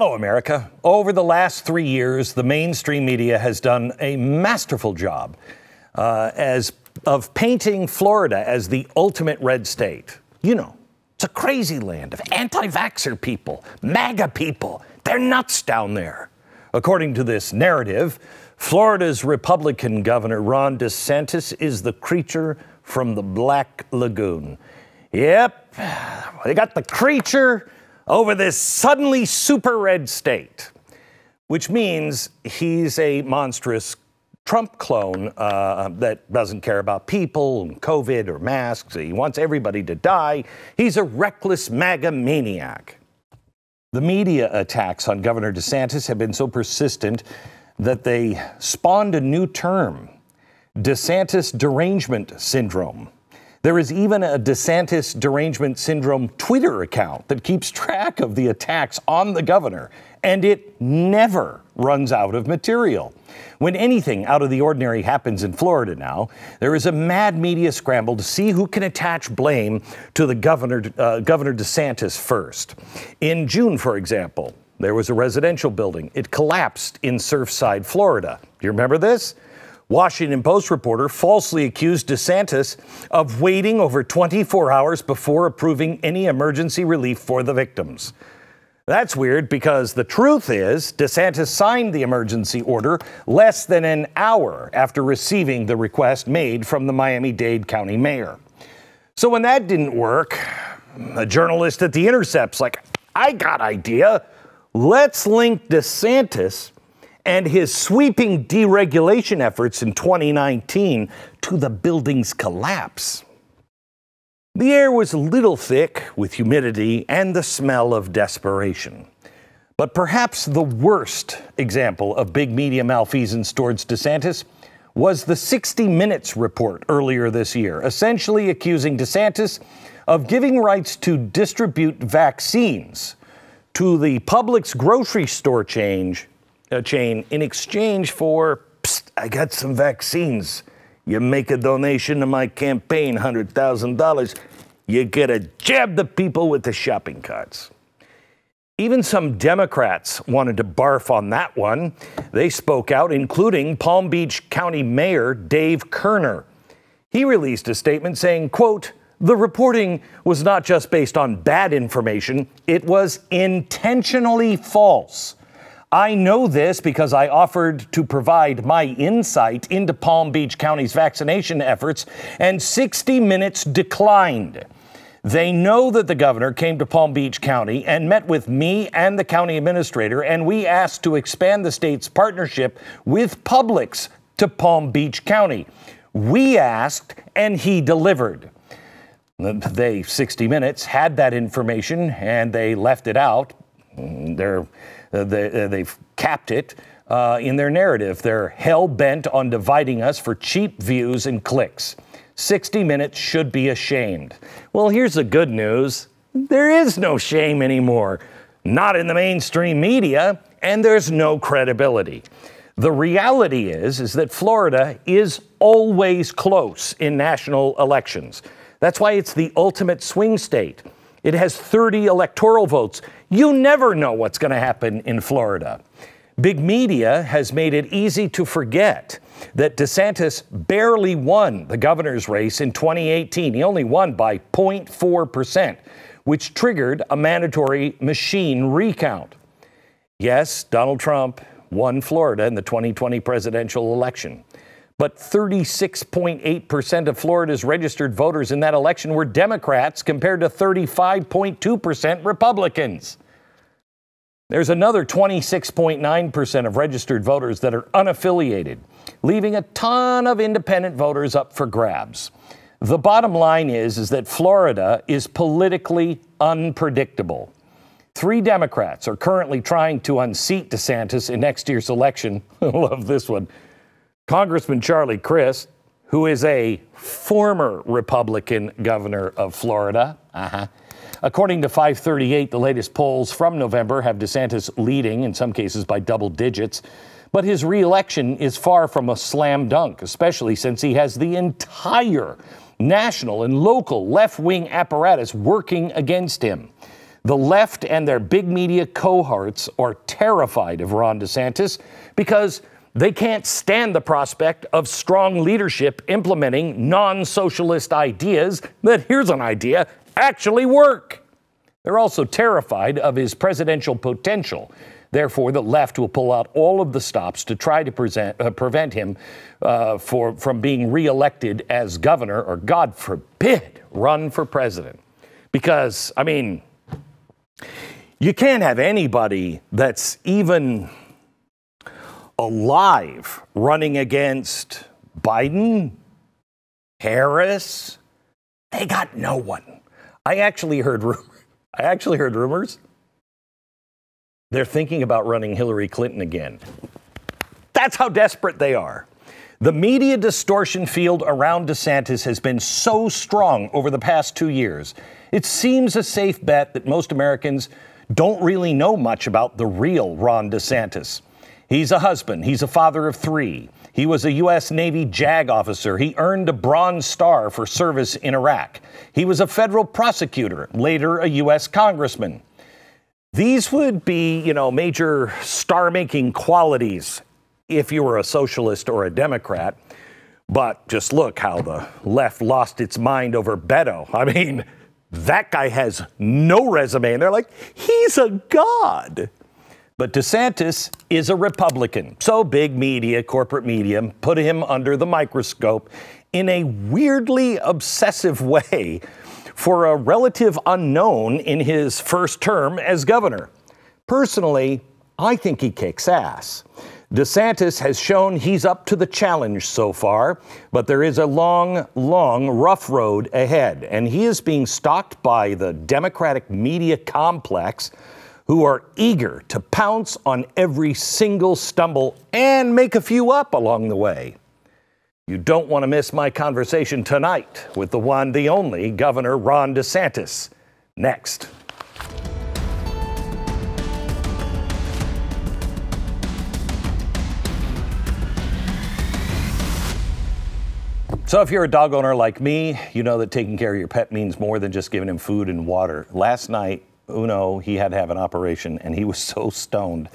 Hello, America. Over the last 3 years, the mainstream media has done a masterful job of painting Florida as the ultimate red state. You know, it's a crazy land of anti-vaxxer people, MAGA people. They're nuts down there. According to this narrative, Florida's Republican Governor Ron DeSantis is the creature from the Black Lagoon. Yep, they got the creature over this suddenly super red state, which means he's a monstrous Trump clone that doesn't care about people and COVID or masks. He wants everybody to die. He's a reckless MAGA maniac. The media attacks on Governor DeSantis have been so persistent that they spawned a new term, DeSantis derangement syndrome. There is even a DeSantis derangement syndrome Twitter account that keeps track of the attacks on the governor, and it never runs out of material. When anything out of the ordinary happens in Florida now, there is a mad media scramble to see who can attach blame to the Governor DeSantis first. In June, for example, there was a residential building. It collapsed in Surfside, Florida. Do you remember this? Washington Post reporter falsely accused DeSantis of waiting over 24 hours before approving any emergency relief for the victims. That's weird because the truth is DeSantis signed the emergency order less than an hour after receiving the request made from the Miami-Dade County mayor. So when that didn't work, a journalist at The Intercept's like, I got idea. Let's link DeSantis and his sweeping deregulation efforts in 2019 to the building's collapse. The air was a little thick with humidity and the smell of desperation. But perhaps the worst example of big media malfeasance towards DeSantis was the 60 Minutes report earlier this year, essentially accusing DeSantis of giving rights to distribute vaccines to the Publix grocery store chain in exchange for, psst, I got some vaccines. You make a donation to my campaign, $100,000, you get to jab the people with the shopping carts. Even some Democrats wanted to barf on that one. They spoke out, including Palm Beach County Mayor Dave Kerner. He released a statement saying, quote, "The reporting was not just based on bad information, it was intentionally false. I know this because I offered to provide my insight into Palm Beach County's vaccination efforts, and 60 Minutes declined. They know that the governor came to Palm Beach County and met with me and the county administrator, and we asked to expand the state's partnership with Publix to Palm Beach County. We asked, and he delivered." They, 60 Minutes, had that information, and they left it out. They've capped it in their narrative. They're hell-bent on dividing us for cheap views and clicks. 60 Minutes should be ashamed. Well, here's the good news. There is no shame anymore. Not in the mainstream media, and there's no credibility. The reality is that Florida is always close in national elections. That's why it's the ultimate swing state. It has 30 electoral votes. You never know what's going to happen in Florida. Big media has made it easy to forget that DeSantis barely won the governor's race in 2018. He only won by 0.4%, which triggered a mandatory machine recount. Yes, Donald Trump won Florida in the 2020 presidential election. But 36.8% of Florida's registered voters in that election were Democrats compared to 35.2% Republicans. There's another 26.9% of registered voters that are unaffiliated, leaving a ton of independent voters up for grabs. The bottom line is that Florida is politically unpredictable. 3 Democrats are currently trying to unseat DeSantis in next year's election. I love this one. Congressman Charlie Crist, who is a former Republican governor of Florida. According to 538, the latest polls from November have DeSantis leading, in some cases by double digits. But his re-election is far from a slam dunk, especially since he has the entire national and local left-wing apparatus working against him. The left and their big media cohorts are terrified of Ron DeSantis because they can't stand the prospect of strong leadership implementing non-socialist ideas that, here's an idea, actually work. They're also terrified of his presidential potential. Therefore, the left will pull out all of the stops to try to prevent him from being reelected as governor, or God forbid, run for president. Because, I mean, you can't have anybody that's even alive running against Biden, Harris. They got no one. I actually heard rumors. They're thinking about running Hillary Clinton again. That's how desperate they are. The media distortion field around DeSantis has been so strong over the past 2 years. It seems a safe bet that most Americans don't really know much about the real Ron DeSantis. He's a husband. He's a father of 3. He was a U.S. Navy JAG officer. He earned a Bronze Star for service in Iraq. He was a federal prosecutor, later a U.S. congressman. These would be, major star-making qualities if you were a socialist or a Democrat. But just look how the left lost its mind over Beto. I mean, that guy has no resume, and they're like, he's a god. But DeSantis is a Republican, so big media, corporate media, put him under the microscope in a weirdly obsessive way for a relative unknown in his first term as governor. Personally, I think he kicks ass. DeSantis has shown he's up to the challenge so far, but there is a long, rough road ahead, and he is being stalked by the Democratic media complex, who are eager to pounce on every single stumble and make a few up along the way. You don't want to miss my conversation tonight with the one, the only Governor Ron DeSantis. Next. So if you're a dog owner like me, you know that taking care of your pet means more than just giving him food and water. Last night, Uno, he had to have an operation, and he was so stoned.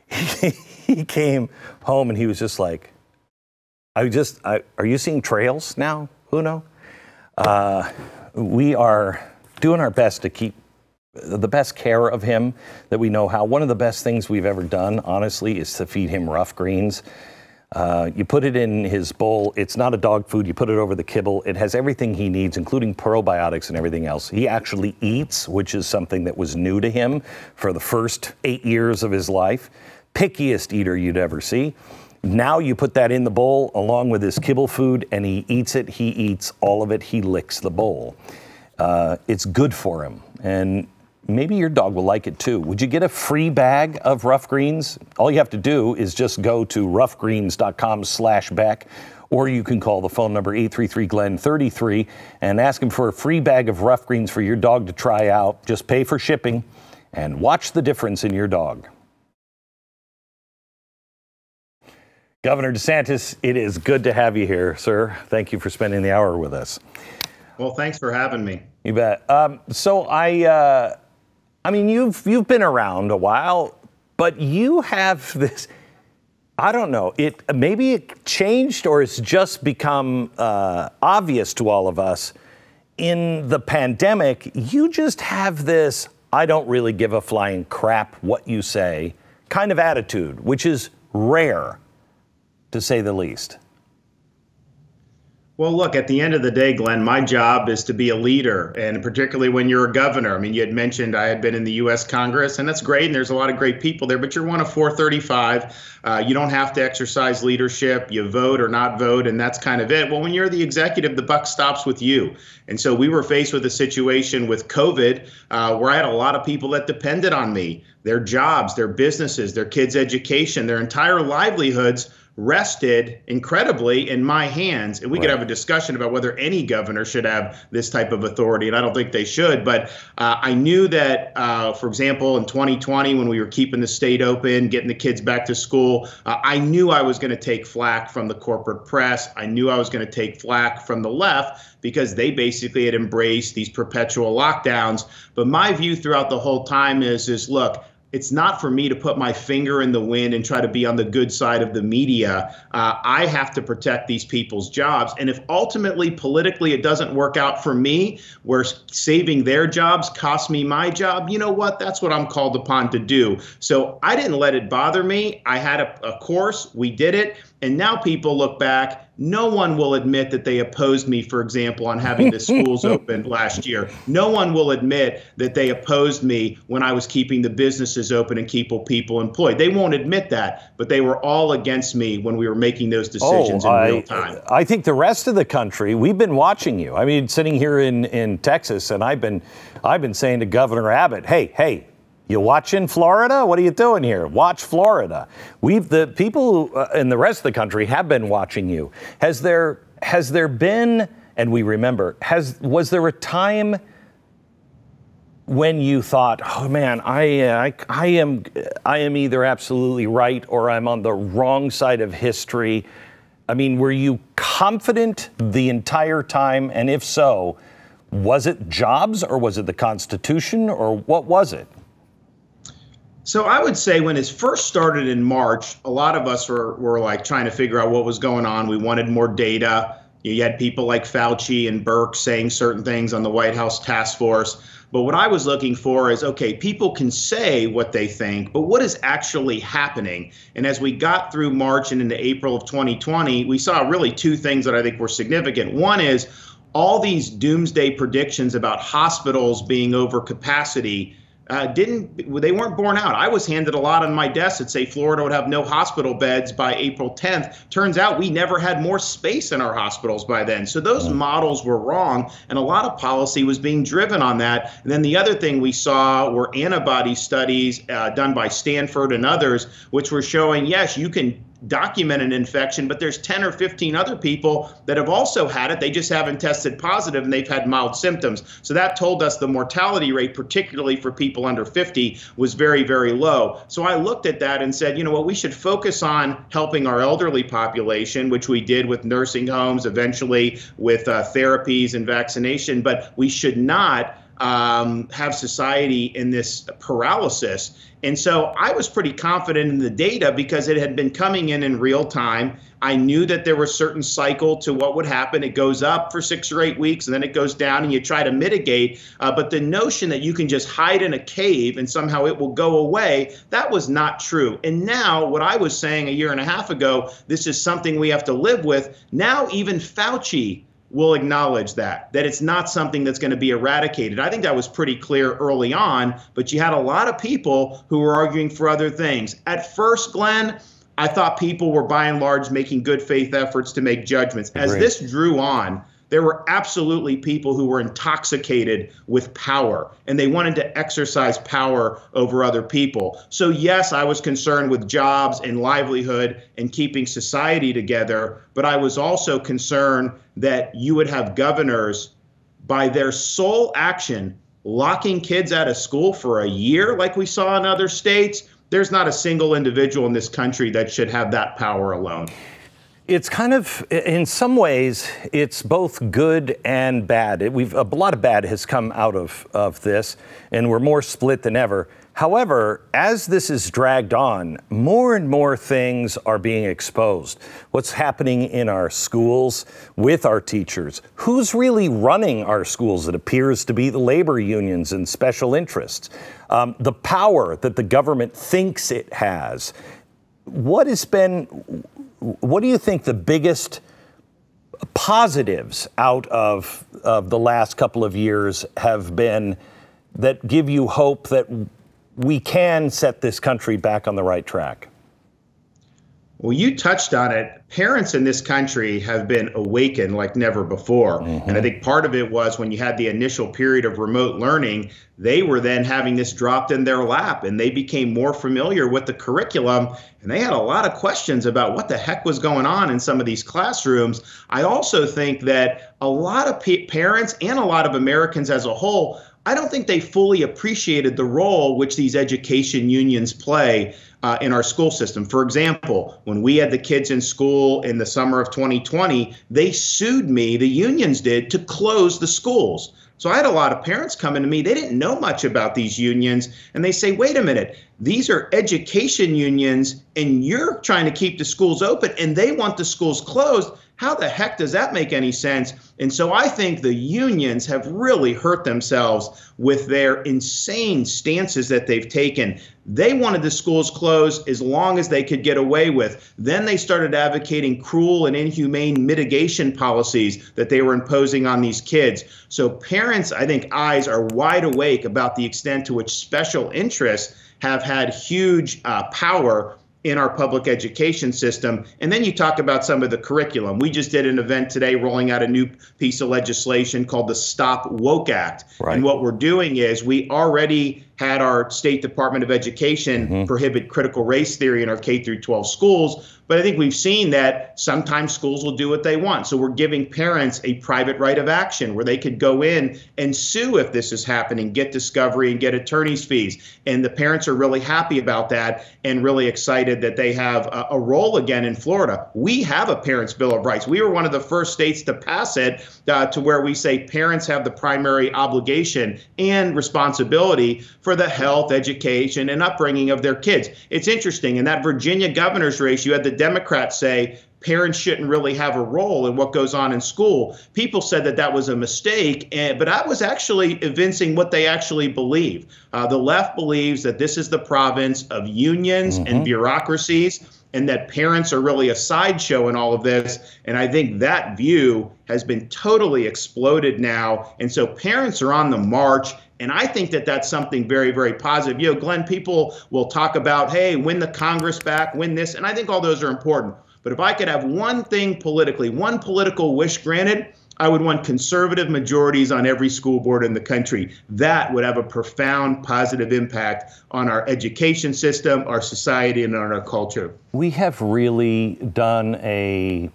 He came home, and he was just like, are you seeing trails now, Uno? We are doing our best to keep the best care of him that we know how. One of the best things we've ever done, honestly, is to feed him rough greens. You put it in his bowl. It's not a dog food. You put it over the kibble. It has everything he needs, including probiotics and everything else. He actually eats, which is something that was new to him for the first 8 years of his life. Pickiest eater you'd ever see. Now you put that in the bowl along with his kibble food, and he eats it. He eats all of it. He licks the bowl. It's good for him. And maybe your dog will like it too. Would you get a free bag of rough greens? All you have to do is just go to roughgreens.com/Beck, or you can call the phone number 833-GLEN-33 and ask him for a free bag of rough greens for your dog to try out. Just pay for shipping and watch the difference in your dog. Governor DeSantis, it is good to have you here, sir. Thank you for spending the hour with us. Well, thanks for having me. You bet. So I mean, you've been around a while, but you have this, I don't know, maybe it changed or it's just become obvious to all of us. In the pandemic, you just have this, I don't really give a flying crap what you say, kind of attitude, which is rare, to say the least. Well, look, at the end of the day, Glenn, my job is to be a leader, and particularly when you're a governor. I mean, you had mentioned I had been in the U.S. Congress, and that's great, and there's a lot of great people there, but you're one of 435. You don't have to exercise leadership. You vote or not vote, and that's kind of it. Well, when you're the executive, the buck stops with you. And so we were faced with a situation with COVID where I had a lot of people that depended on me, their jobs, their businesses, their kids' education, their entire livelihoods rested incredibly in my hands. And we could have a discussion about whether any governor should have this type of authority, and I don't think they should. But I knew that, for example, in 2020, when we were keeping the state open, getting the kids back to school, I knew I was going to take flack from the corporate press. I knew I was going to take flack from the left because they basically had embraced these perpetual lockdowns. But my view throughout the whole time is look, it's not for me to put my finger in the wind and try to be on the good side of the media. I have to protect these people's jobs. And if ultimately, politically, it doesn't work out for me, where saving their jobs costs me my job, you know what? That's what I'm called upon to do. So I didn't let it bother me. I had a course. We did it. And now people look back. No one will admit that they opposed me, for example, on having the schools open last year. No one will admit that they opposed me when I was keeping the businesses open and keeping people employed. They won't admit that, but they were all against me when we were making those decisions in real time. I think the rest of the country, we've been watching you. I mean, sitting here in Texas, and I've been saying to Governor Abbott, hey, you watching Florida? What are you doing here? Watch Florida. The people in the rest of the country have been watching you. Has there been, and we remember, was there a time when you thought, oh man, I am either absolutely right or I'm on the wrong side of history? I mean, were you confident the entire time? And if so, was it jobs or was it the Constitution or what was it? So I would say when it first started in March, a lot of us were like trying to figure out what was going on. We wanted more data. You had people like Fauci and Burke saying certain things on the White House task force. But what I was looking for is, okay, people can say what they think, but what is actually happening? And as we got through March and into April of 2020, we saw really two things that I think were significant. One is all these doomsday predictions about hospitals being over capacity they weren't borne out. I was handed a lot on my desk that say Florida would have no hospital beds by April 10th. Turns out we never had more space in our hospitals by then. So those models were wrong, and a lot of policy was being driven on that. And then the other thing we saw were antibody studies done by Stanford and others, which were showing, yes, you can document an infection, but there's 10 or 15 other people that have also had it. They just haven't tested positive and they've had mild symptoms. So that told us the mortality rate, particularly for people under 50, was very, very low. So I looked at that and said, you know what, we should focus on helping our elderly population, which we did with nursing homes, eventually with therapies and vaccination, but we should not have society in this paralysis. And so I was pretty confident in the data because it had been coming in real time. I knew that there was a certain cycle to what would happen. It goes up for 6 or 8 weeks and then it goes down and you try to mitigate. But the notion that you can just hide in a cave and somehow it will go away, that was not true. And now what I was saying a year and a half ago, this is something we have to live with. Now even Fauci will acknowledge that it's not something that's going to be eradicated. I think that was pretty clear early on, but you had a lot of people who were arguing for other things. At first, Glenn, I thought people were by and large making good faith efforts to make judgments. As this drew on, there were absolutely people who were intoxicated with power, and they wanted to exercise power over other people. So yes, I was concerned with jobs and livelihood and keeping society together, but I was also concerned that you would have governors, by their sole action, locking kids out of school for a year like we saw in other states. There's not a single individual in this country that should have that power alone. It's kind of, in some ways, it's both good and bad. A lot of bad has come out of this, and we're more split than ever. However, as this is dragged on, more and more things are being exposed. What's happening in our schools with our teachers? Who's really running our schools? It appears to be the labor unions and special interests. The power that the government thinks it has. What do you think the biggest positives out of the last couple of years have been that give you hope that we can set this country back on the right track? Well, you touched on it. Parents in this country have been awakened like never before. And I think part of it was when you had the initial period of remote learning, they were then having this dropped in their lap and they became more familiar with the curriculum. And they had a lot of questions about what the heck was going on in some of these classrooms. I also think that a lot of parents and a lot of Americans as a whole, I don't think they fully appreciated the role which these education unions play in our school system. For example, when we had the kids in school in the summer of 2020, they sued me, the unions did, to close the schools. So I had a lot of parents coming to me. They didn't know much about these unions. And they say, wait a minute, these are education unions and you're trying to keep the schools open and they want the schools closed. How the heck does that make any sense? And so I think the unions have really hurt themselves with their insane stances that they've taken. They wanted the schools closed as long as they could get away with. Then they started advocating cruel and inhumane mitigation policies that they were imposing on these kids. So parents, I think, eyes are wide awake about the extent to which special interests have had huge power in our public education system. And then you talk about some of the curriculum. We just did an event today rolling out a new piece of legislation called the Stop W.O.K.E. Act. Right. And what we're doing is we already had our State Department of Education prohibit critical race theory in our K through 12 schools. But I think we've seen that sometimes schools will do what they want. So we're giving parents a private right of action where they could go in and sue if this is happening, get discovery and get attorney's fees. And the parents are really happy about that and really excited that they have a role again in Florida. We have a Parents' Bill of Rights. We were one of the first states to pass it to where we say parents have the primary obligation and responsibility for the health, education, and upbringing of their kids. It's interesting. In that Virginia governor's race, you had the Democrats say parents shouldn't really have a role in what goes on in school. People said that that was a mistake, but I was actually evincing what they actually believe. The left believes that this is the province of unions and bureaucracies, and that parents are really a sideshow in all of this. And I think that view has been totally exploded now. And so parents are on the march. And I think that that's something very, very positive. You know, Glenn, people will talk about, hey, win the Congress back, win this. And I think all those are important. But if I could have one thing politically, one political wish granted, I would want conservative majorities on every school board in the country. That would have a profound positive impact on our education system, our society, and on our culture. We have really done a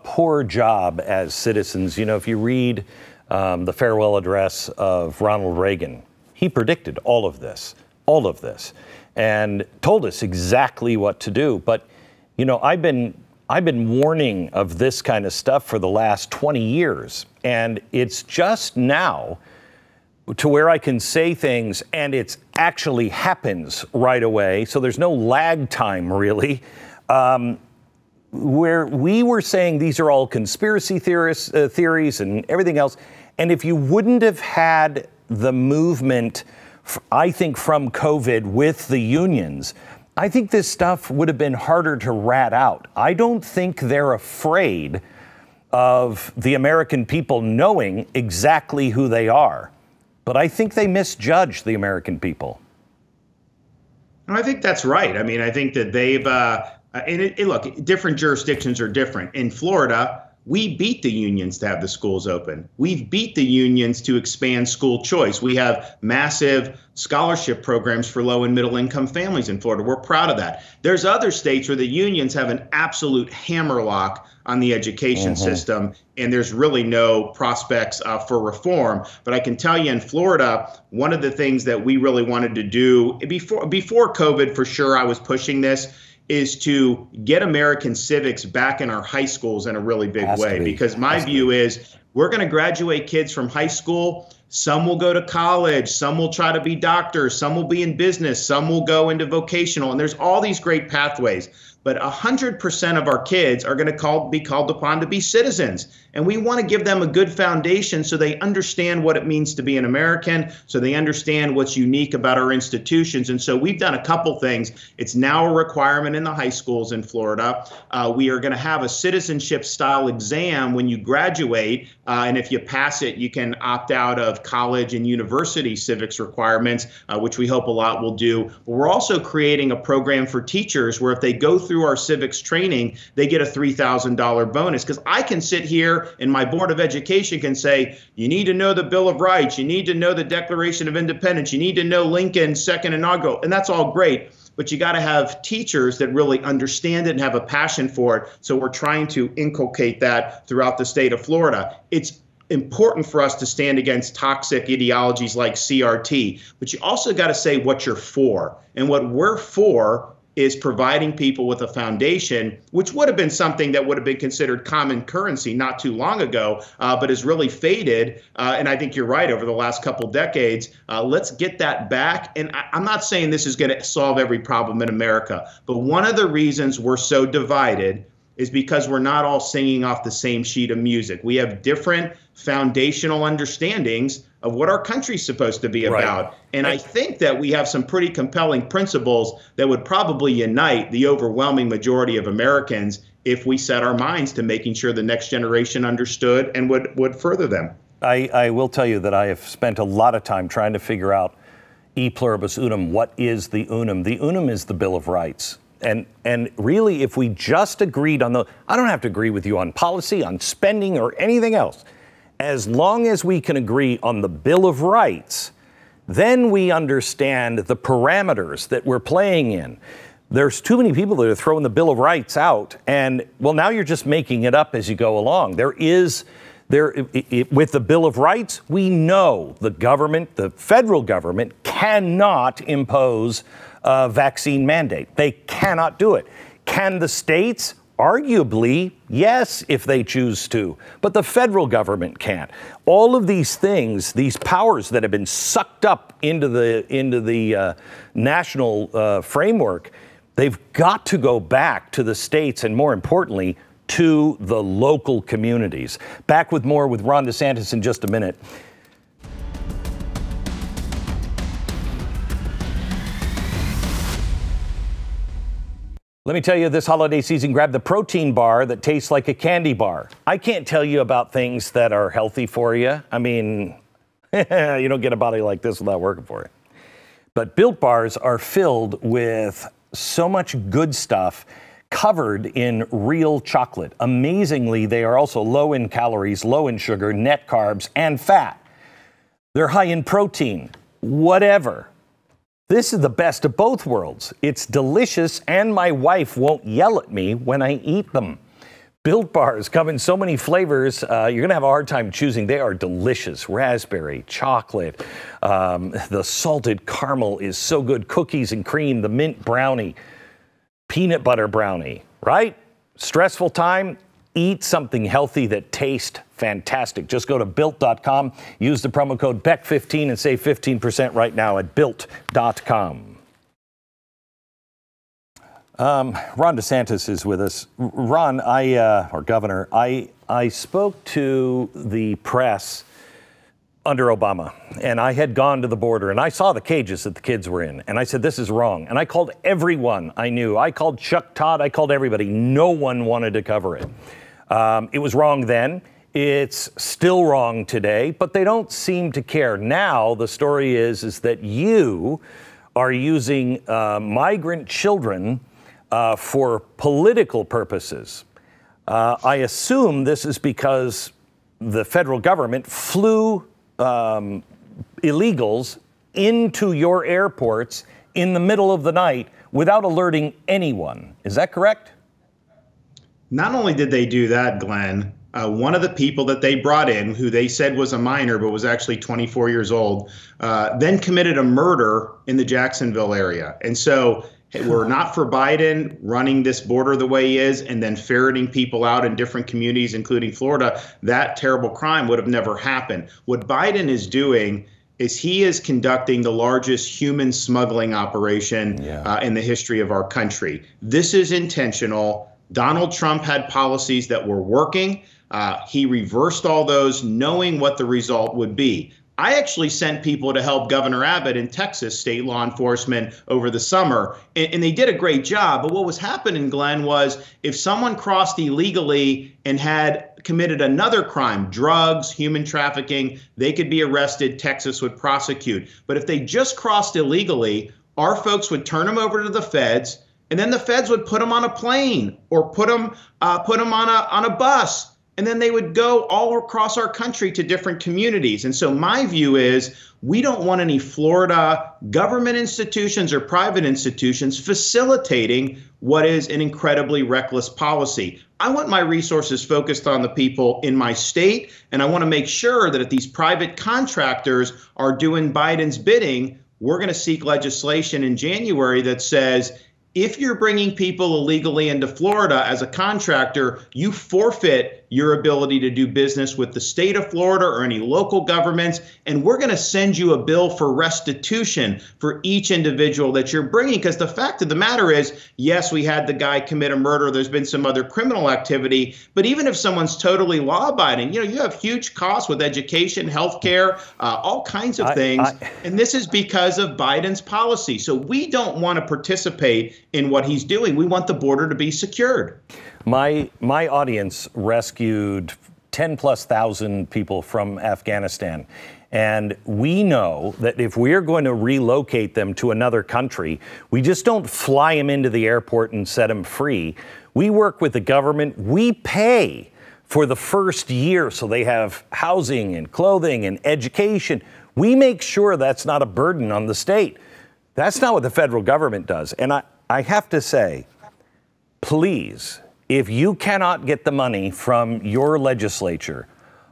poor job as citizens. You know, if you read the farewell address of Ronald Reagan, he predicted all of this, and told us exactly what to do. But, you know, I've been warning of this kind of stuff for the last 20 years, and it's just now to where I can say things and it actually happens right away. So there's no lag time, really. Where we were saying these are all conspiracy theories and everything else. And if you wouldn't have had the movement, I think, from COVID with the unions, I think this stuff would have been harder to rat out. I don't think they're afraid of the American people knowing exactly who they are. But I think they misjudge the American people. I think that's right. I mean, I think that they've, look, different jurisdictions are different. In Florida, we beat the unions to have the schools open. We've beat the unions to expand school choice. We have massive scholarship programs for low and middle income families in Florida. We're proud of that. There's other states where the unions have an absolute hammerlock on the education system, and there's really no prospects for reform. But I can tell you in Florida, one of the things that we really wanted to do before COVID, for sure, I was pushing this, is to get American civics back in our high schools in a really big way. Because my view is we're going to graduate kids from high school. Some will go to college. Some will try to be doctors. Some will be in business. Some will go into vocational. And there's all these great pathways. But 100% of our kids are going to be called upon to be citizens. And we want to give them a good foundation so they understand what it means to be an American, so they understand what's unique about our institutions. And so we've done a couple things. It's now a requirement in the high schools in Florida. We are going to have a citizenship style exam when you graduate. And if you pass it, you can opt out of of college and university civics requirements, which we hope a lot will do. But we're also creating a program for teachers where if they go through our civics training, they get a $3,000 bonus. Because I can sit here and my Board of Education can say, you need to know the Bill of Rights, you need to know the Declaration of Independence, you need to know Lincoln's second inaugural, and that's all great. But you got to have teachers that really understand it and have a passion for it. So we're trying to inculcate that throughout the state of Florida. It's important for us to stand against toxic ideologies like CRT, but you also got to say what you're for. And what we're for is providing people with a foundation, which would have been something that would have been considered common currency not too long ago, but has really faded. And I think you're right, over the last couple decades. Let's get that back. And I'm not saying this is going to solve every problem in America, but one of the reasons we're so divided is because we're not all singing off the same sheet of music. We have different foundational understandings of what our country's supposed to be about. Right. And I think that we have some pretty compelling principles that would probably unite the overwhelming majority of Americans if we set our minds to making sure the next generation understood and would further them. I will tell you that I have spent a lot of time trying to figure out e pluribus unum. What is the unum? The unum is the Bill of Rights. And really, if we just agreed on I don't have to agree with you on policy, on spending, or anything else. As long as we can agree on the Bill of Rights, then we understand the parameters that we're playing in. There's too many people that are throwing the Bill of Rights out, and, well, now you're just making it up as you go along. With the Bill of Rights, we know the government, the federal government, cannot impose a vaccine mandate. They cannot do it. Can the states? Arguably, yes, if they choose to, but the federal government can't. All of these things, these powers that have been sucked up into the national framework, they've got to go back to the states and, more importantly, to the local communities. Back with more with Ron DeSantis in just a minute. Let me tell you, this holiday season, grab the protein bar that tastes like a candy bar. I can't tell you about things that are healthy for you. I mean, you don't get a body like this without working for it. But Built Bars are filled with so much good stuff covered in real chocolate. Amazingly, they are also low in calories, low in sugar, net carbs, and fat. They're high in protein, whatever. This is the best of both worlds. It's delicious, and my wife won't yell at me when I eat them. Built Bars come in so many flavors, you're going to have a hard time choosing. They are delicious. Raspberry, chocolate, the salted caramel is so good. Cookies and cream, the mint brownie, peanut butter brownie, right? Stressful time? Eat something healthy that tastes fantastic. Just go to Built.com, use the promo code BECK15 and save 15% right now at Built.com. Ron DeSantis is with us. Ron, or Governor, I spoke to the press under Obama, and I had gone to the border, and I saw the cages that the kids were in, and I said, this is wrong. And I called everyone I knew. I called Chuck Todd. I called everybody. No one wanted to cover it. It was wrong then. It's still wrong today, but they don't seem to care. Now the story is that you are using migrant children for political purposes. I assume this is because the federal government flew illegals into your airports in the middle of the night without alerting anyone. Is that correct? Not only did they do that, Glenn, one of the people that they brought in, who they said was a minor but was actually 24 years old, then committed a murder in the Jacksonville area. And so we're not for Biden running this border the way he is and then ferreting people out in different communities, including Florida. That terrible crime would have never happened. What Biden is doing is he is conducting the largest human smuggling operation in the history of our country. This is intentional. Donald Trump had policies that were working. He reversed all those, knowing what the result would be. I actually sent people to help Governor Abbott in Texas, state law enforcement, over the summer, and they did a great job. But what was happening, Glenn, was if someone crossed illegally and had committed another crime, drugs, human trafficking, they could be arrested. Texas would prosecute. But if they just crossed illegally, our folks would turn them over to the feds, and then the feds would put them on a plane or put them on a bus. And then they would go all across our country to different communities. And so my view is we don't want any Florida government institutions or private institutions facilitating what is an incredibly reckless policy. I want my resources focused on the people in my state, and I want to make sure that if these private contractors are doing Biden's bidding, we're going to seek legislation in January that says, if you're bringing people illegally into Florida as a contractor, you forfeit your ability to do business with the state of Florida or any local governments. And we're going to send you a bill for restitution for each individual that you're bringing. Because the fact of the matter is, yes, we had the guy commit a murder. There's been some other criminal activity. But even if someone's totally law abiding, you have huge costs with education, healthcare, all kinds of things. And this is because of Biden's policy. So we don't want to participate in what he's doing. We want the border to be secured. My audience rescued 10,000+ people from Afghanistan. And we know that if we're going to relocate them to another country, we just don't fly them into the airport and set them free. We work with the government. We pay for the first year so they have housing and clothing and education. We make sure that's not a burden on the state. That's not what the federal government does. And I have to say, please, if you cannot get the money from your legislature,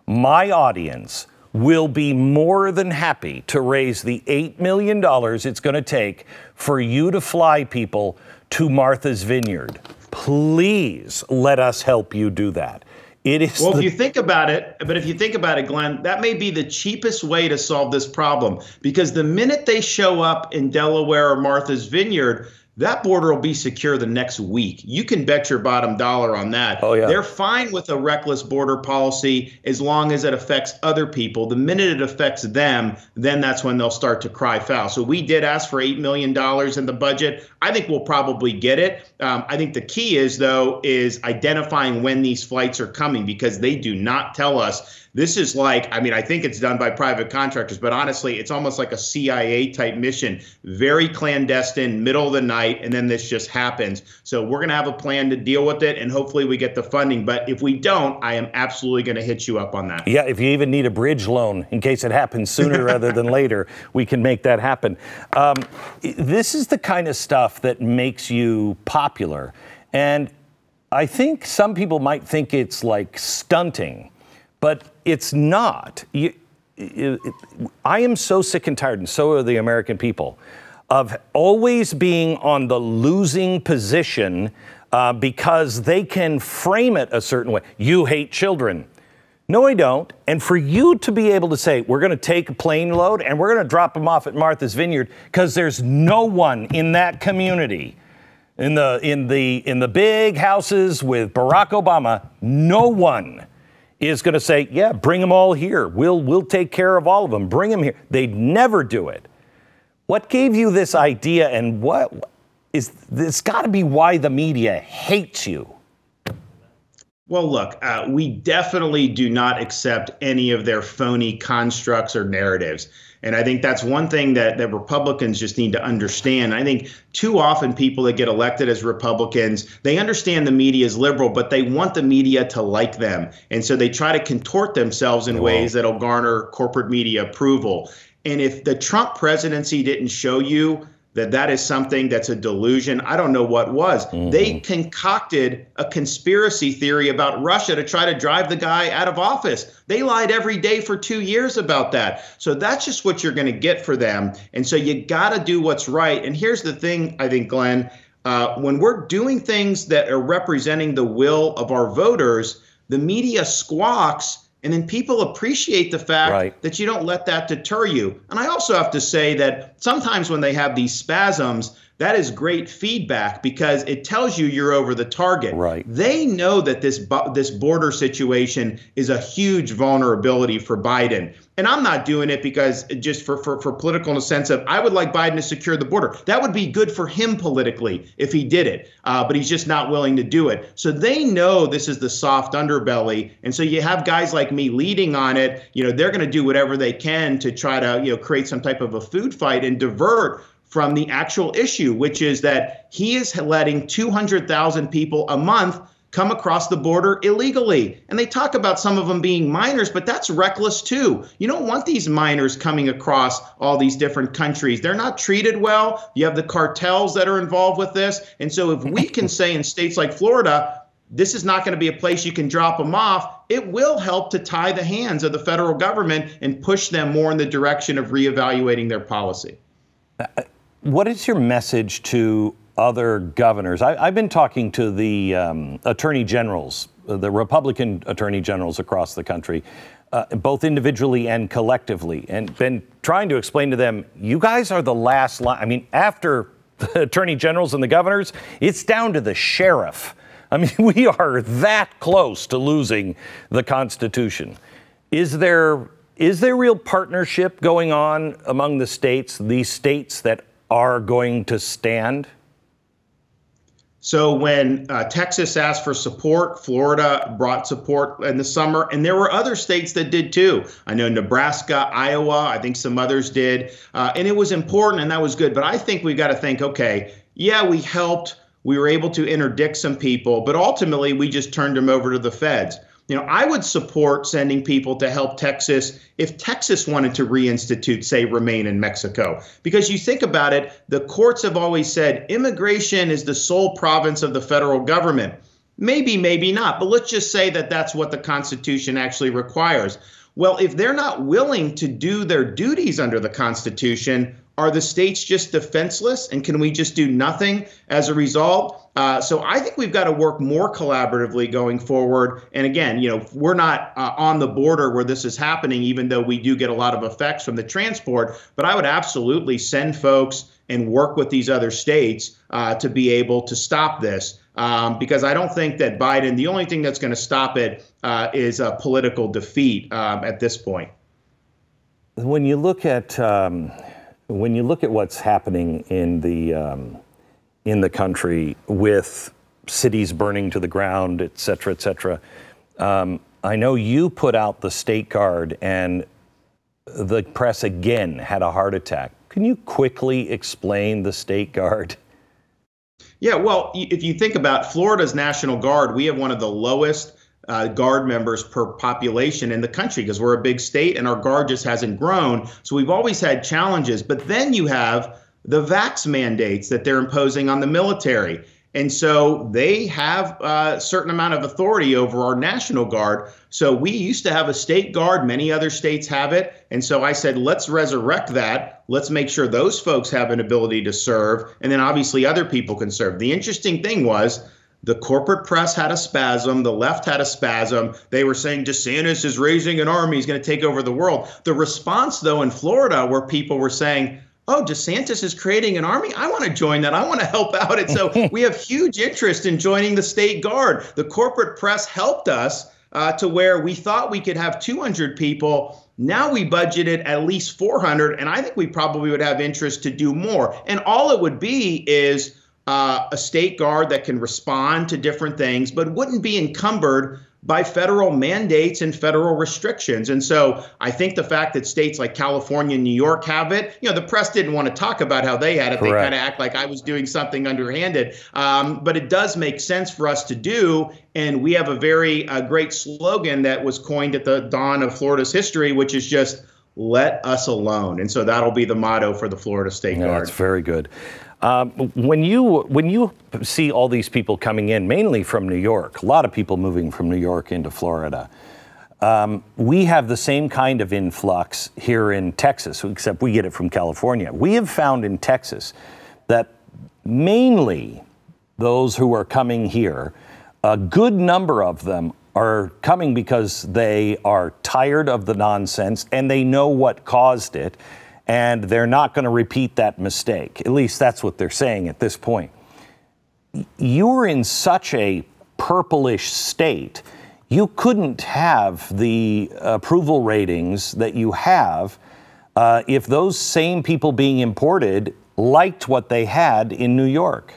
my audience will be more than happy to raise the $8 million it's going to take for you to fly people to Martha's Vineyard. Please let us help you do that. It is well, if you think about it, Glenn, that may be the cheapest way to solve this problem, because the minute they show up in Delaware or Martha's Vineyard, that border will be secure the next week. You can bet your bottom dollar on that. Oh, yeah. They're fine with a reckless border policy as long as it affects other people. The minute it affects them, then that's when they'll start to cry foul. So we did ask for $8 million in the budget. I think we'll probably get it. I think the key is identifying when these flights are coming, because they do not tell us. This is like, I think it's done by private contractors, but honestly, it's almost like a CIA type mission, very clandestine, middle of the night, and then this just happens. So we're going to have a plan to deal with it, and hopefully we get the funding. But if we don't, I am absolutely going to hit you up on that. Yeah, if you even need a bridge loan in case it happens sooner rather than later, we can make that happen. This is the kind of stuff that makes you popular. And I think some people might think it's like stunting, but it's not. I am so sick and tired, and so are the American people, of always being on the losing position because they can frame it a certain way. You hate children. No, I don't. And for you to be able to say, we're going to take a plane load and we're going to drop them off at Martha's Vineyard because there's no one in that community, in the big houses with Barack Obama, no one is going to say, yeah, bring them all here. We'll take care of all of them. Bring them here. They'd never do it. What gave you this idea, and what is this? Got to be why the media hates you. Well, look, we definitely do not accept any of their phony constructs or narratives. And I think that's one thing that Republicans just need to understand. I think too often people that get elected as Republicans, they understand the media is liberal, but they want the media to like them. And so they try to contort themselves in ways that'll garner corporate media approval. And if the Trump presidency didn't show you that is something that's a delusion, I don't know what was. Mm-hmm. They concocted a conspiracy theory about Russia to try to drive the guy out of office. They lied every day for 2 years about that. So that's just what you're going to get for them. And so you got to do what's right. And here's the thing, I think, Glenn, when we're doing things that are representing the will of our voters, the media squawks. And then people appreciate the fact that you don't let that deter you. And I also have to say that sometimes when they have these spasms, that is great feedback because it tells you you're over the target. Right. They know that this border situation is a huge vulnerability for Biden. And I'm not doing it because just for political in the sense of I would like Biden to secure the border. That would be good for him politically if he did it, but he's just not willing to do it. So they know this is the soft underbelly. And so you have guys like me leading on it. They're going to do whatever they can to try to, create some type of a food fight and divert from the actual issue, which is that he is letting 200,000 people a month come across the border illegally. And they talk about some of them being minors, but that's reckless too. You don't want these minors coming across all these different countries. They're not treated well. You have the cartels that are involved with this. And so if we can say in states like Florida, this is not going to be a place you can drop them off, it will help to tie the hands of the federal government and push them more in the direction of reevaluating their policy. What is your message to other governors? I've been talking to the attorney generals, the Republican attorney generals across the country, both individually and collectively, and been trying to explain to them, you guys are the last line. I mean, after the attorney generals and the governors, it's down to the sheriff. I mean, we are that close to losing the Constitution. Is there real partnership going on among the states, these states that are going to stand? So when Texas asked for support, Florida brought support in the summer, and there were other states that did too. I know Nebraska, Iowa, I think some others did, and it was important and that was good. But I think we've got to think, okay, yeah, we helped. We were able to interdict some people, but ultimately we just turned them over to the feds. I would support sending people to help Texas if Texas wanted to reinstitute, say, remain in Mexico. Because you think about it, the courts have always said immigration is the sole province of the federal government. Maybe, maybe not, but let's just say that that's what the Constitution actually requires. Well, if they're not willing to do their duties under the Constitution, are the states just defenseless? And can we just do nothing as a result? So I think we've got to work more collaboratively going forward. And again, we're not on the border where this is happening, even though we do get a lot of effects from the transport. But I would absolutely send folks and work with these other states to be able to stop this. Because I don't think that Biden, the only thing that's going to stop it is a political defeat at this point. When you look at what's happening in the country with cities burning to the ground, et cetera, I know you put out the State Guard and the press again had a heart attack. Can you quickly explain the State Guard? Yeah, well, if you think about Florida's National Guard, we have one of the lowest Guard members per population in the country because we're a big state and our Guard just hasn't grown. So we've always had challenges. But then you have the vax mandates that they're imposing on the military. And so they have a certain amount of authority over our National Guard. So we used to have a State Guard. Many other states have it. And so I said, let's resurrect that. Let's make sure those folks have an ability to serve. And then obviously other people can serve. The interesting thing was the corporate press had a spasm. The left had a spasm. They were saying DeSantis is raising an army. He's going to take over the world. The response, though, in Florida, where people were saying, oh, DeSantis is creating an army? I want to join that. I want to help out. And so we have huge interest in joining the State Guard. The corporate press helped us to where we thought we could have 200 people. Now we budgeted at least 400. And I think we probably would have interest to do more. And all it would be is a State Guard that can respond to different things, but wouldn't be encumbered by federal mandates and federal restrictions. And so I think the fact that states like California and New York have it, the press didn't want to talk about how they had it. Correct. They kind of act like I was doing something underhanded. But it does make sense for us to do. And we have a very great slogan that was coined at the dawn of Florida's history, which is just let us alone. And so that'll be the motto for the Florida State Guard. That's very good. When you see all these people coming in, mainly from New York, a lot of people moving from New York into Florida, we have the same kind of influx here in Texas, except we get it from California. We have found in Texas that mainly those who are coming here, a good number of them are coming because they are tired of the nonsense and they know what caused it. and they're not going to repeat that mistake. At least that's what they're saying at this point. You're in such a purplish state, you couldn't have the approval ratings that you have if those same people being imported liked what they had in New York.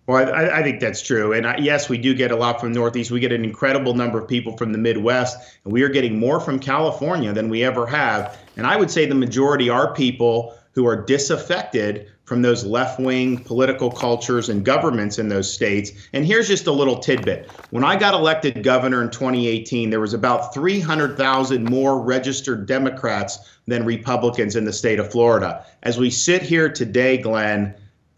Well, I think that's true. And yes, we do get a lot from the Northeast. We get an incredible number of people from the Midwest, and we are getting more from California than we ever have. And I would say the majority are people who are disaffected from those left-wing political cultures and governments in those states. And here's just a little tidbit. When I got elected governor in 2018, there was about 300,000 more registered Democrats than Republicans in the state of Florida. As we sit here today, Glenn,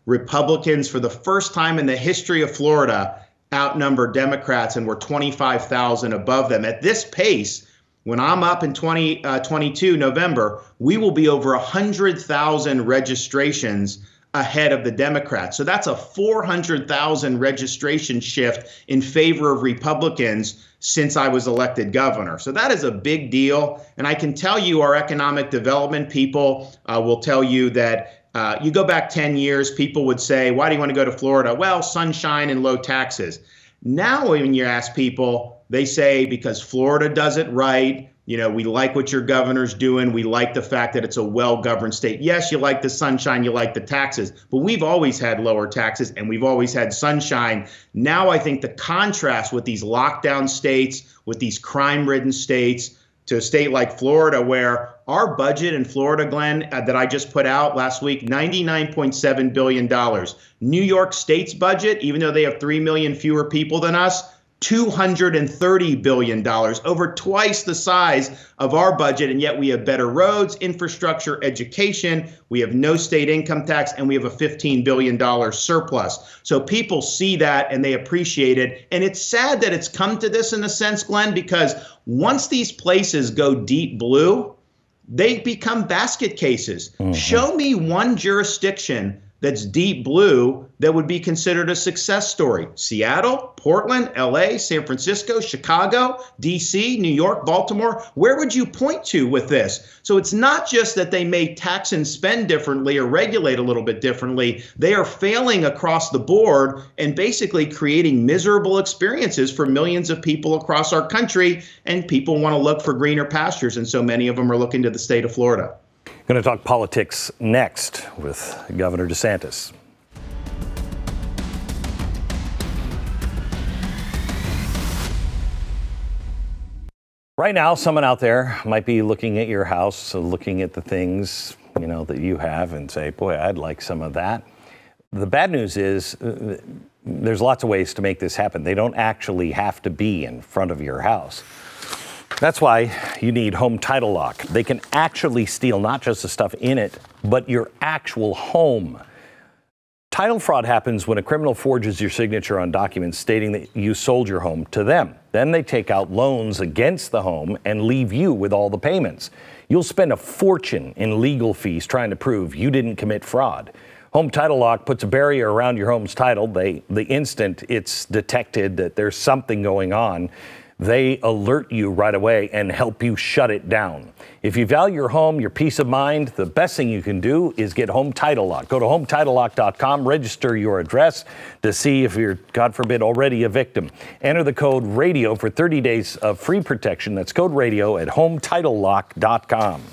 Republicans, for the first time in the history of Florida, outnumber Democrats, and we're 25,000 above them. At this pace, when I'm up in 2022 November, we will be over 100,000 registrations ahead of the Democrats. So that's a 400,000 registration shift in favor of Republicans since I was elected governor. So that is a big deal. And I can tell you our economic development people will tell you that you go back 10 years, people would say, why do you want to go to Florida? Well, sunshine and low taxes. Now, when you ask people, they say because Florida does it right. You know, we like what your governor's doing. We like the fact that it's a well-governed state. Yes, you like the sunshine, you like the taxes, but we've always had lower taxes and we've always had sunshine. Now, I think the contrast with these lockdown states, with these crime-ridden states, to a state like Florida, where our budget in Florida, Glenn, that I just put out last week, $99.7 billion. New York State's budget, even though they have 3 million fewer people than us, $230 billion, over twice the size of our budget. And yet we have better roads, infrastructure, education. We have no state income tax, and we have a $15 billion surplus. So people see that and they appreciate it. And it's sad that it's come to this in a sense, Glenn, because once these places go deep blue, they become basket cases. Mm-hmm. Show me one jurisdiction that's deep blue that would be considered a success story. Seattle, Portland, LA, San Francisco, Chicago, DC, New York, Baltimore. Where would you point to with this? So it's not just that they may tax and spend differently or regulate a little bit differently. They are failing across the board and basically creating miserable experiences for millions of people across our country. And people want to look for greener pastures, and so many of them are looking to the state of Florida. Going to talk politics next with Governor DeSantis. Right now, someone out there might be looking at your house, looking at the things, you know, that you have and say, boy, I'd like some of that. The bad news is there's lots of ways to make this happen. They don't actually have to be in front of your house. That's why you need Home Title Lock. They can actually steal not just the stuff in it, but your actual home. Title fraud happens when a criminal forges your signature on documents stating that you sold your home to them. Then they take out loans against the home and leave you with all the payments. You'll spend a fortune in legal fees trying to prove you didn't commit fraud. Home Title Lock puts a barrier around your home's title. The instant it's detected that there's something going on, they alert you right away and help you shut it down. If you value your home, your peace of mind, the best thing you can do is get Home Title Lock. Go to HometitleLock.com, register your address to see if you're, God forbid, already a victim. Enter the code RADIO for 30 days of free protection. That's code RADIO at HometitleLock.com.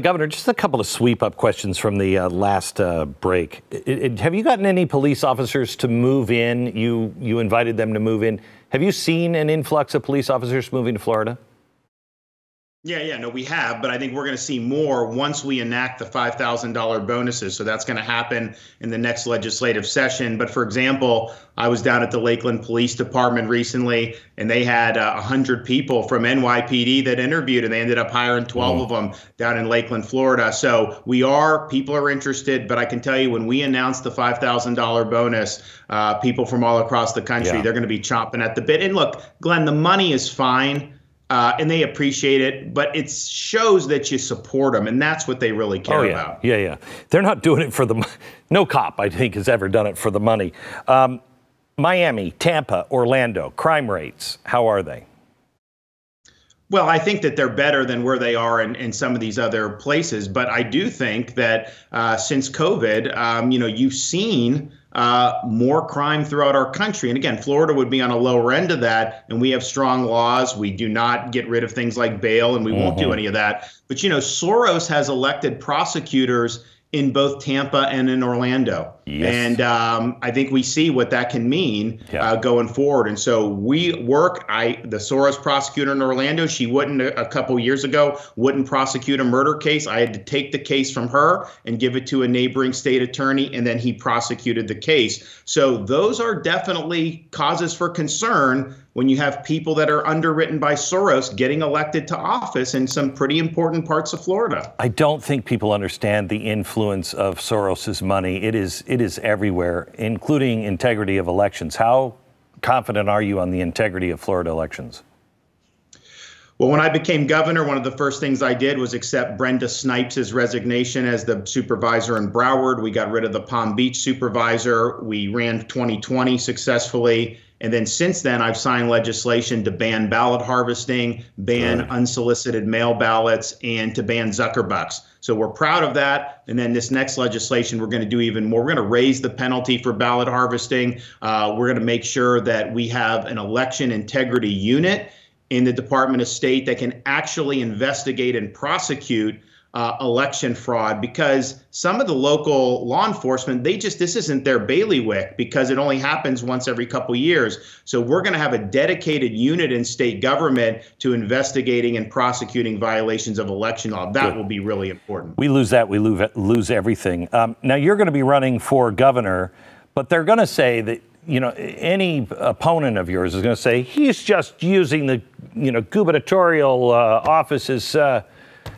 Governor, just a couple of sweep-up questions from the last break. Have you gotten any police officers to move in? You invited them to move in. Have you seen an influx of police officers moving to Florida? Yeah, no, we have, but I think we're going to see more once we enact the $5,000 bonuses. So that's going to happen in the next legislative session. But for example, I was down at the Lakeland Police Department recently, and they had 100 people from NYPD that interviewed, and they ended up hiring 12 of them down in Lakeland, Florida. So people are interested, but I can tell you when we announced the $5,000 bonus, people from all across the country, they're going to be chomping at the bit. And look, Glenn, the money is fine. And they appreciate it, but it shows that you support them, and that's what they really care about. Yeah. They're not doing it for the no cop, I think, has ever done it for the money. Miami, Tampa, Orlando, crime rates, how are they? Well, I think that they're better than where they are in some of these other places. But I do think that since COVID, you've seen more crime throughout our country. And again, Florida would be on a lower end of that. And we have strong laws. We do not get rid of things like bail, and we won't do any of that. But, Soros has elected prosecutors in both Tampa and in Orlando. Yes. And I think we see what that can mean going forward. And so the Soros prosecutor in Orlando, she wouldn't a couple years ago, wouldn't prosecute a murder case. I had to take the case from her and give it to a neighboring state attorney, and then he prosecuted the case. So those are definitely causes for concern when you have people that are underwritten by Soros getting elected to office in some pretty important parts of Florida. I don't think people understand the influence of Soros's money. It is everywhere, including integrity of elections. How confident are you on the integrity of Florida elections? Well, when I became governor, one of the first things I did was accept Brenda Snipes' resignation as the supervisor in Broward. We got rid of the Palm Beach supervisor. We ran 2020 successfully. And then since then, I've signed legislation to ban ballot harvesting, ban unsolicited mail ballots, and to ban Zuckerbucks. So we're proud of that. And then this next legislation, we're going to do even more. We're going to raise the penalty for ballot harvesting. We're going to make sure that we have an election integrity unit in the Department of State that can actually investigate and prosecute election fraud, because some of the local law enforcement, this isn't their bailiwick, because it only happens once every couple years. So we're going to have a dedicated unit in state government to investigating and prosecuting violations of election law. That will be really important. We lose that, we lose everything. Now you're going to be running for governor, but they're going to say that any opponent of yours is going to say he's just using the gubernatorial office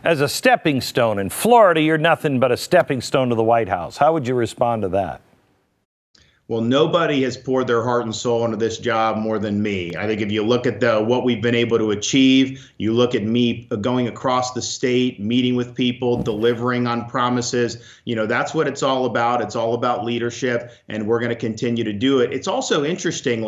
as a stepping stone. In Florida, you're nothing but a stepping stone to the White House. How would you respond to that? Well, nobody has poured their heart and soul into this job more than me. I think if you look at what we've been able to achieve, you look at me going across the state, meeting with people, delivering on promises, that's what it's all about. It's all about leadership, and we're going to continue to do it. It's also interesting,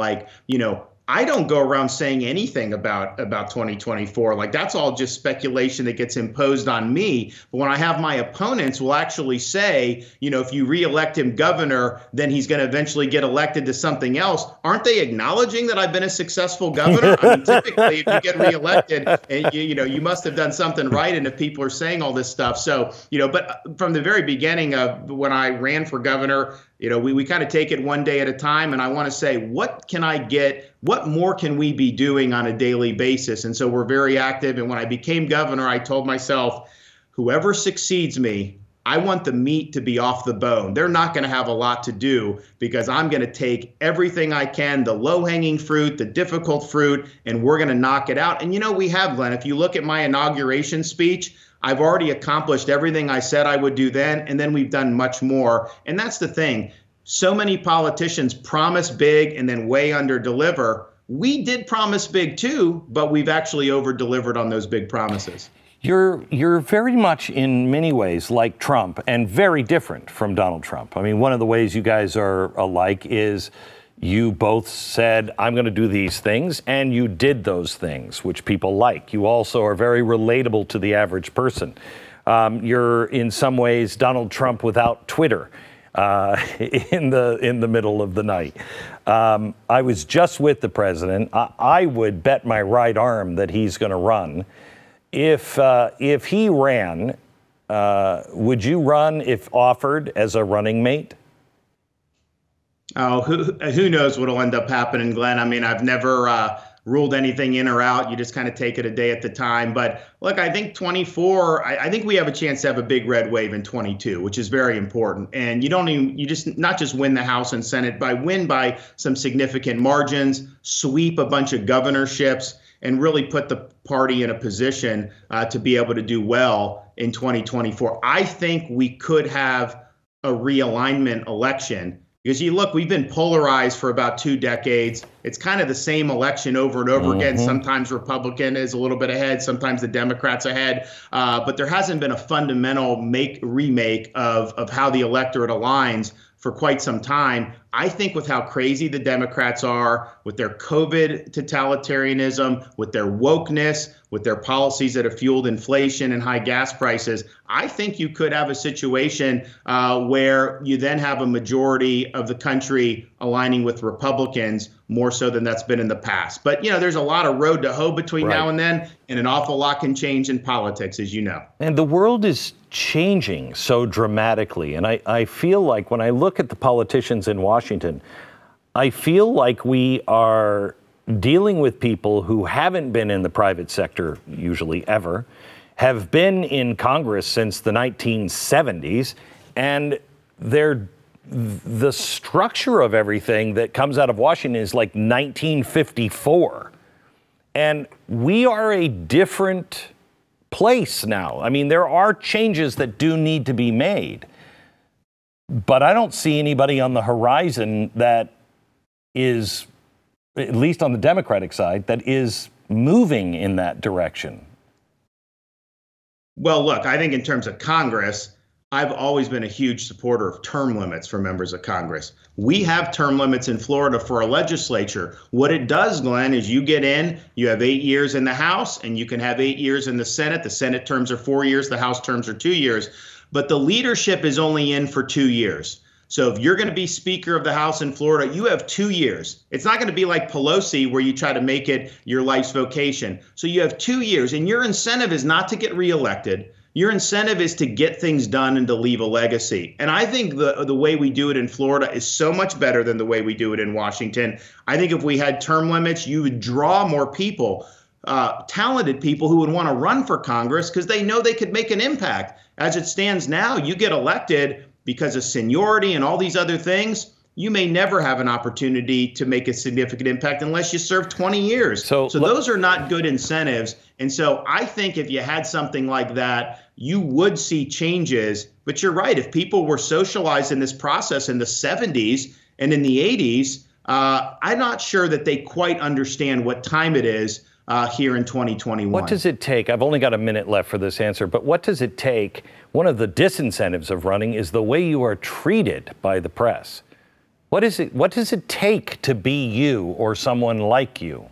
I don't go around saying anything about 2024. Like, that's all just speculation that gets imposed on me. But when I have my opponents will actually say, if you reelect him governor, then he's going to eventually get elected to something else. Aren't they acknowledging that I've been a successful governor? I mean, typically, if you get reelected, and you must have done something right. And if people are saying all this stuff, so but from the very beginning of when I ran for governor, we kind of take it one day at a time. And I want to say, what can I get? What more can we be doing on a daily basis? And so we're very active. And when I became governor, I told myself, whoever succeeds me, I want the meat to be off the bone. They're not going to have a lot to do, because I'm going to take everything I can, the low-hanging fruit, the difficult fruit, and we're going to knock it out. And we have, Glenn, if you look at my inauguration speech, I've already accomplished everything I said I would do then, and then we've done much more. And that's the thing. So many politicians promise big and then way under-deliver. We did promise big too, but we've actually over-delivered on those big promises. You're very much in many ways like Trump, and very different from Donald Trump. I mean, one of the ways you guys are alike is you both said, I'm going to do these things, and you did those things, which people like. You also are very relatable to the average person. You're in some ways Donald Trump without Twitter in the middle of the night. I was just with the president. I would bet my right arm that he's going to run. If he ran, would you run if offered as a running mate? Oh, who knows what'll end up happening, Glenn? I mean, I've never ruled anything in or out. You just kind of take it a day at the time. But look, I think 24, I think we have a chance to have a big red wave in 22, which is very important. And you just not just win the House and Senate, win by some significant margins, sweep a bunch of governorships, and really put the party in a position to be able to do well in 2024. I think we could have a realignment election. Because we've been polarized for about 2 decades. It's kind of the same election over and over again. Sometimes Republican is a little bit ahead, sometimes the Democrats ahead. But there hasn't been a fundamental remake of how the electorate aligns for quite some time. I think with how crazy the Democrats are, with their COVID totalitarianism, with their wokeness, with their policies that have fueled inflation and high gas prices, I think you could have a situation where you then have a majority of the country aligning with Republicans more so than that's been in the past. But, you know, there's a lot of road to hoe between now and then, and an awful lot can change in politics, as you know. And the world is changing so dramatically. And I feel like when I look at the politicians in Washington, I feel like we are dealing with people who haven't been in the private sector usually ever, have been in Congress since the 1970s, and the structure of everything that comes out of Washington is like 1954. And we are a different place now. I mean, there are changes that do need to be made, but I don't see anybody on the horizon that is, at least on the Democratic side, that is moving in that direction. Well, look, I think in terms of Congress, I've always been a huge supporter of term limits for members of Congress. We have term limits in Florida for a legislature. What it does, Glenn, is you get in, you have 8 years in the House, and you can have 8 years in the Senate. The Senate terms are 4 years, the House terms are 2 years. But the leadership is only in for 2 years. So if you're going to be Speaker of the House in Florida, you have 2 years. It's not going to be like Pelosi where you try to make it your life's vocation. So you have 2 years, and your incentive is not to get reelected. Your incentive is to get things done and to leave a legacy. And I think the way we do it in Florida is so much better than the way we do it in Washington. I think if we had term limits, you would draw more people, talented people who would want to run for Congress because they know they could make an impact. As it stands now, you get elected because of seniority and all these other things. You may never have an opportunity to make a significant impact unless you serve 20 years. So those are not good incentives. And so I think if you had something like that, you would see changes. But you're right. If people were socialized in this process in the 70s and in the 80s, I'm not sure that they quite understand what time it is here in 2021. What does it take? I've only got a minute left for this answer, but what does it take? One of the disincentives of running is the way you are treated by the press. What does it take to be you or someone like you?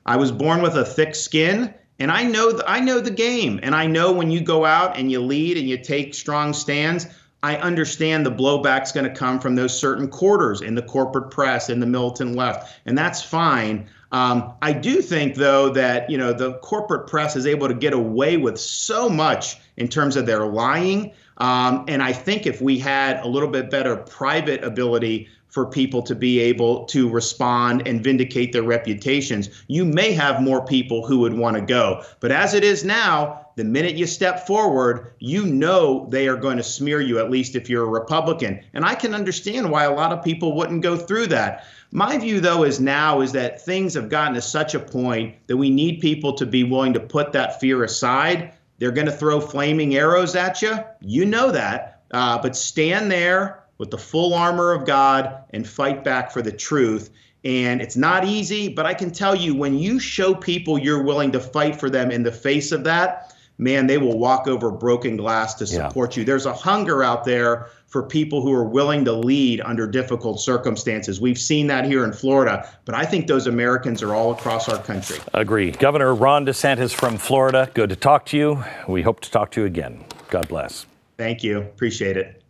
I was born with a thick skin, and I know the game. And I know when you go out and you lead and you take strong stands, I understand the blowback's going to come from those certain quarters in the corporate press, in the militant left, and that's fine. I do think, though, that the corporate press is able to get away with so much in terms of their lying. And I think if we had a little bit better private ability for people to be able to respond and vindicate their reputations, you may have more people who would want to go. But as it is now, the minute you step forward, they are going to smear you, at least if you're a Republican. And I can understand why a lot of people wouldn't go through that. My view, though, is that things have gotten to such a point that we need people to be willing to put that fear aside. They're going to throw flaming arrows at you. You know that. But stand there with the full armor of God and fight back for the truth. And it's not easy, but I can tell you, when you show people you're willing to fight for them in the face of that, man, they will walk over broken glass to support you. There's a hunger out there for people who are willing to lead under difficult circumstances. We've seen that here in Florida, but I think those Americans are all across our country. Agree. Governor Ron DeSantis from Florida, good to talk to you. We hope to talk to you again. God bless. Thank you. Appreciate it.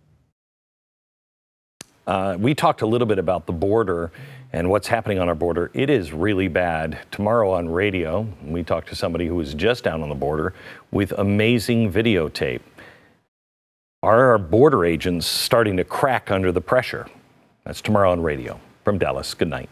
We talked a little bit about the border and what's happening on our border. It is really bad. Tomorrow on radio, we talked to somebody who was just down on the border with amazing videotape. Are our border agents starting to crack under the pressure? That's tomorrow on radio. From Dallas, good night.